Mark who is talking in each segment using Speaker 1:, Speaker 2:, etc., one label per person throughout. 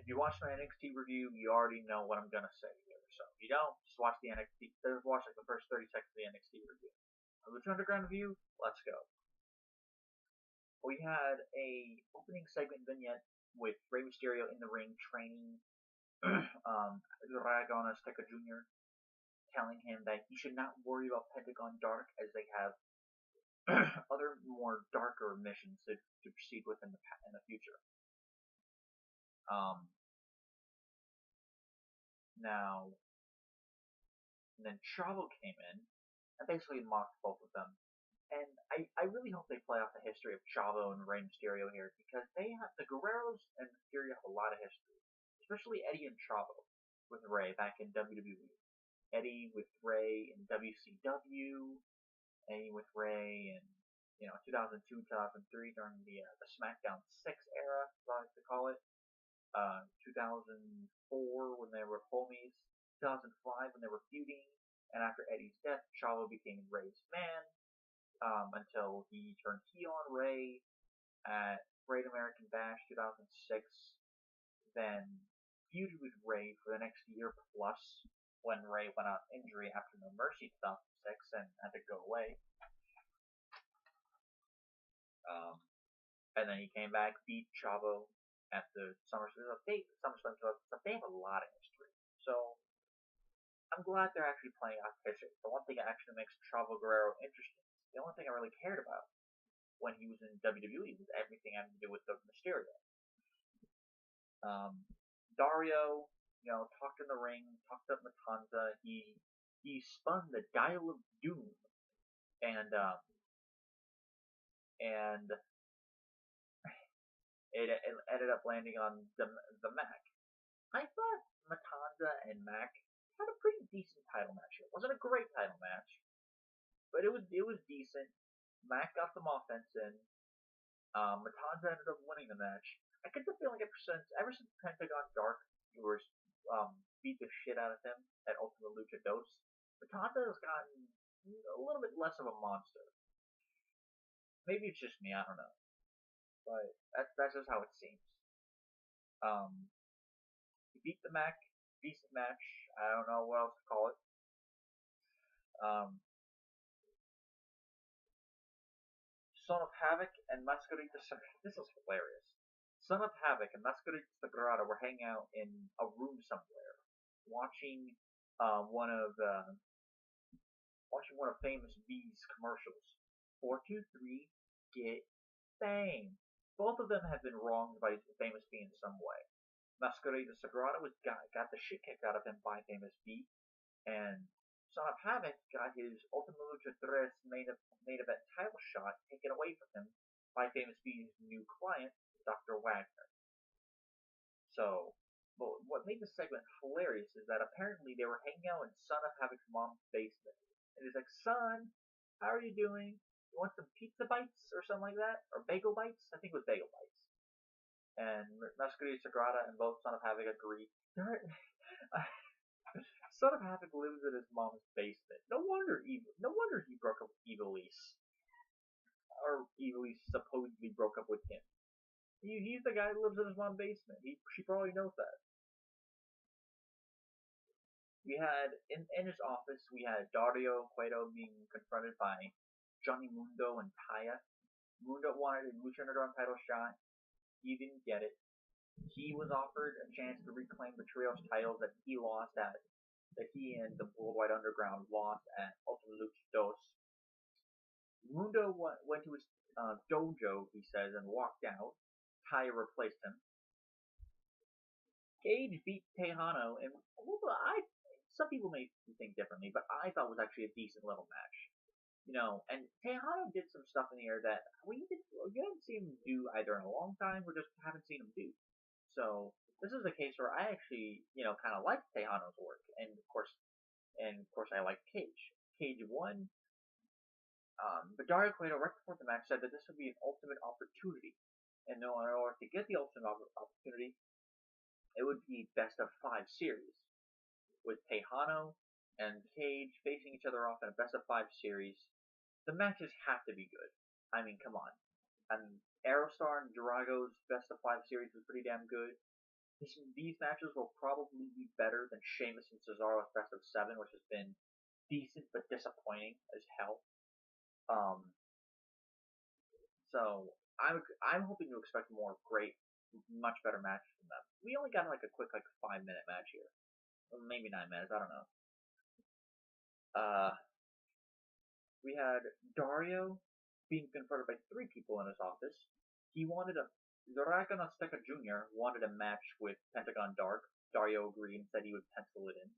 Speaker 1: If you watch my NXT review, you already know what I'm gonna say here. So if you don't, just watch the NXT. Just watch like the first 30 seconds of the NXT review. The Lucha Underground review. Let's go. We had a opening segment vignette with Rey Mysterio in the ring training Dragon Azteca Jr., telling him that he should not worry about Pentagon Dark as they have other more darker missions to proceed with in the future. Now, and then Chavo came in and basically mocked both of them. And I really hope they play off the history of Chavo and Rey Mysterio here because the Guerreros and Mysterio have a lot of history, especially Eddie and Chavo with Rey back in WWE. Eddie with Rey in WCW, Eddie with Rey in 2002, 2003 during the SmackDown 6 era, as I like to call it. 2004 when they were homies. 2005 when they were feuding. And after Eddie's death, Chavo became Rey's man until he turned heel on Rey at Great American Bash 2006. Then feuded with Rey for the next year plus when Rey went out injury after No Mercy 2006 and had to go away. And then he came back, beat Chavo at the SummerSlam. They have a lot of history. So I'm glad they're actually playing out history. The one thing that actually makes Chavo Guerrero interesting, the only thing I really cared about when he was in WWE was everything having to do with the Mysterio. Dario, talked in the ring, talked up Matanza. He spun the Dial of Doom, and it ended up landing on the Mac. I thought Matanza and Mac had a pretty decent title match here. It wasn't a great title match, but it was decent. Mac got some offense in. Matanza ended up winning the match. I get the feeling ever since Pentagon Dark viewers beat the shit out of him at Ultimate Lucha Dos, Matanza has gotten a little bit less of a monster. Maybe it's just me, I don't know. But that's just how it seems. He beat the Mac, decent match. I don't know what else to call it. Son of Havoc and Mascarita Sagrada. This is hilarious. Son of Havoc and Mascarita Sagrada were hanging out in a room somewhere, watching one of Famous B's commercials. 423 get fame. Both of them have been wronged by Famous B in some way. Mascarita Sagrada got the shit kicked out of him by Famous B, and Son of Havoc got his Ultimate Lucha 3 main event title shot taken away from him by Famous B's new client, Dr. Wagner. So, what made the segment hilarious is that apparently they were hanging out in Son of Havoc's mom's basement. And he's like, son, how are you doing? You want some pizza bites or something like that? Or bagel bites? I think it was bagel bites. And Mascarita Sagrada and both Son of Havoc agree. Son of Havoc lives in his mom's basement. No wonder he broke up with Evilise. Or Evilise supposedly broke up with him. He's the guy who lives in his mom's basement. She probably knows that. We had, in his office, we had Dario Cueto being confronted by Johnny Mundo and Taya. Mundo wanted a Lucha Underground title shot. He didn't get it. He was offered a chance to reclaim the trios titles that he and the Worldwide Underground lost at Ultimate Lucha Dos. Mundo went to his dojo, he says, and walked out. Taya replaced him. Cage beat Tejano, and some people may think differently, but I thought it was actually a decent little match. And Tejano did some stuff in here that we haven't seen him do either in a long time or just haven't seen him do. So this is a case where I actually, kind of like Tejano's work, and of course I like Cage. Cage won. But Dario Cueto, right before the match, said that this would be an ultimate opportunity, and in order to get the ultimate opportunity, it would be best of 5 series with Tejano and Cage facing each other off in a best of 5 series. The matches have to be good. I mean, come on. And Aerostar and Drago's best of 5 series was pretty damn good. these matches will probably be better than Sheamus and Cesaro's Best of Seven, which has been decent but disappointing as hell. Um, so I'm hoping to expect more great, much better matches from them. We only got like a quick 5 minute match here, or maybe 9 minutes. I don't know. We had Dario being confronted by three people in his office. He wanted a Dragon Azteca Jr. wanted a match with Pentagon Dark. Dario agreed and said he would pencil it in.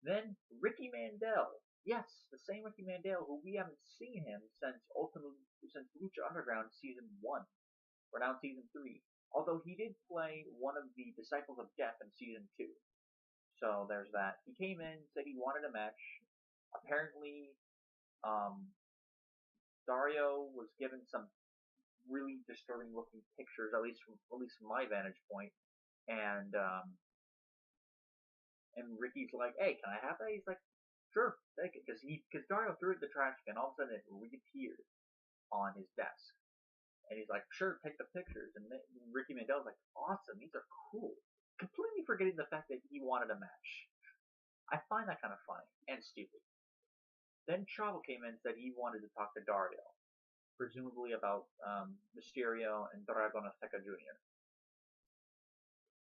Speaker 1: Then Ricky Mandel. Yes, the same Ricky Mandel who we haven't seen him since Lucha Underground season 1. We're now in season 3. Although he did play one of the Disciples of Death in season 2. So there's that. He came in, said he wanted a match. Apparently, Dario was given some really disturbing looking pictures, at least from my vantage point, and Ricky's like, "Hey, can I have that?" He's like, "Sure, take it," because Dario threw it in the trash can, and all of a sudden it reappeared on his desk, and he's like, "Sure, take the pictures," and Ricky Mandel's like, "Awesome, these are cool," completely forgetting the fact that he wanted a match. I find that kind of funny and stupid. Then Chavo came in and said he wanted to talk to Dario, presumably about Mysterio and Dragon Azteca Jr.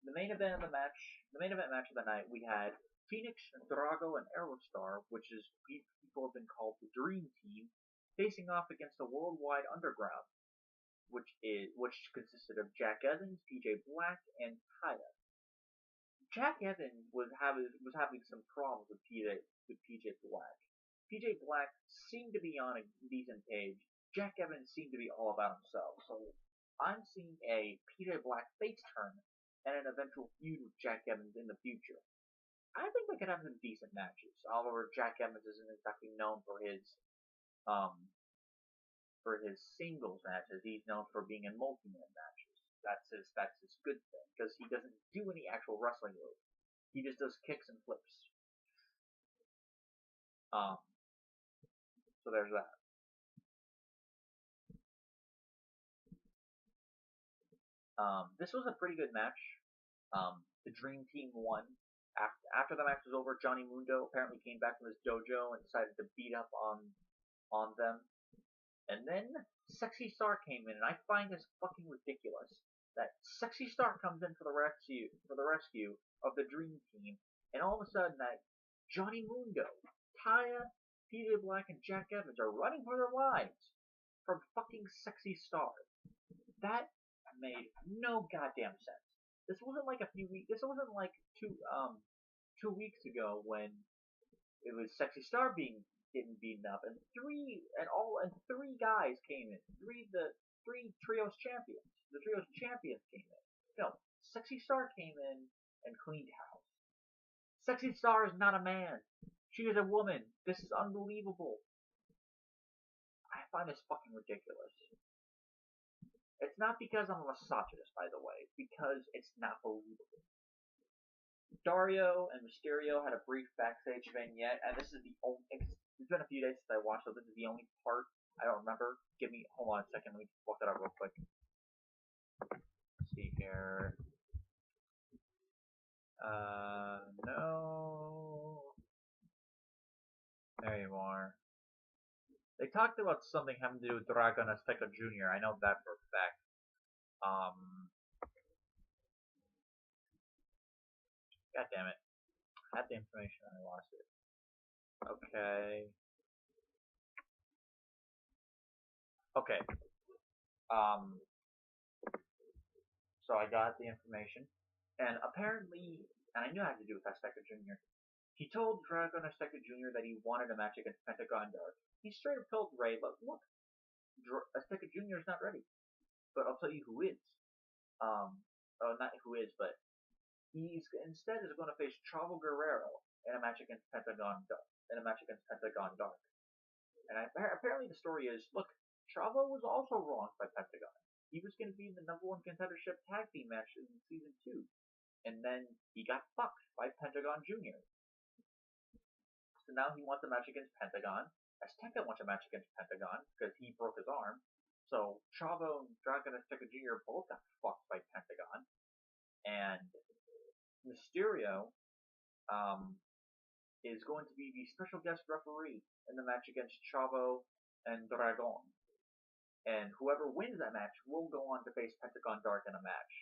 Speaker 1: The main event match of the night, we had Phoenix, Drago, and Aerostar, which is people have been called the Dream Team, facing off against the Worldwide Underground, which consisted of Jack Evans, PJ Black, and Taya. Jack Evans was having some problems with PJ Black. PJ Black seemed to be on a decent page. Jack Evans seemed to be all about himself. So I'm seeing a PJ Black face turn and an eventual feud with Jack Evans in the future. I think they could have some decent matches. However, Jack Evans isn't exactly known for his singles matches. He's known for being in multi-man matches. That's his good thing, because he doesn't do any actual wrestling moves. He just does kicks and flips. So there's that. This was a pretty good match. The Dream Team won. After the match was over, Johnny Mundo apparently came back from his dojo and decided to beat up on them. And then Sexy Star came in, and I find this fucking ridiculous that Sexy Star comes in for the rescue of the Dream Team, and all of a sudden that Johnny Mundo, Taya, PJ Black, and Jack Evans are running for their lives from fucking Sexy Star. That made no goddamn sense. This wasn't like a few weeks. This wasn't like 2 weeks ago when it was Sexy Star getting beaten up, and three guys came in. Three trios champions. The trios champions came in. No, Sexy Star came in and cleaned house. Sexy Star is not a man. She is a woman. This is unbelievable. I find this fucking ridiculous. It's not because I'm a misogynist, by the way. It's because it's not believable. Dario and Mysterio had a brief backstage vignette, and this is the only. It's been a few days since I watched, so this is the only part I don't remember. Hold on a second. Let me look it up real quick. Let's see here. No. There you are. They talked about something having to do with Dragon Azteca Jr. I know that for a fact. God damn it. I had the information and I lost it. Okay. So I got the information, and apparently, and I knew it had to do with Azteca Jr. He told Dragon Azteca Jr. that he wanted a match against Pentagon Dark. He straight up told Ray, "But look, Azteca Jr. is not ready. But I'll tell you who is. Not who is, but he's instead is going to face Chavo Guerrero in a match against Pentagon Dark. And apparently the story is, look, Chavo was also wronged by Pentagon. He was going to be in the #1 contendership tag team match in season 2, and then he got fucked by Pentagon Jr. So now he wants a match against Pentagon. Azteca wants a match against Pentagon because he broke his arm. So Chavo and Dragon Azteca Jr. both got fucked by Pentagon. and Mysterio is going to be the special guest referee in the match against Chavo and Dragon. And whoever wins that match will go on to face Pentagon Dark in a match.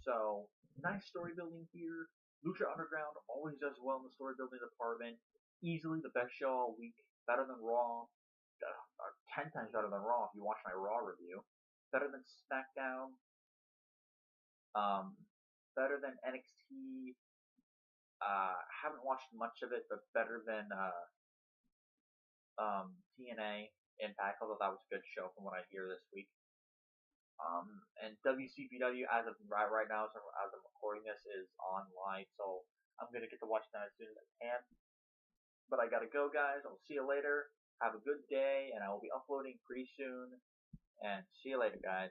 Speaker 1: So, nice story building here. Lucha Underground always does well in the story building department. Easily the best show all week. Better than Raw. 10 times better than Raw if you watch my Raw review. Better than SmackDown. Better than NXT. Haven't watched much of it, but better than TNA Impact, although that was a good show from what I hear this week. And WCPW, as of right now, as I'm recording this, is on live, so I'm gonna get to watch that as soon as I can. But I gotta go, guys. I'll see you later. Have a good day, and I will be uploading pretty soon. And see you later, guys.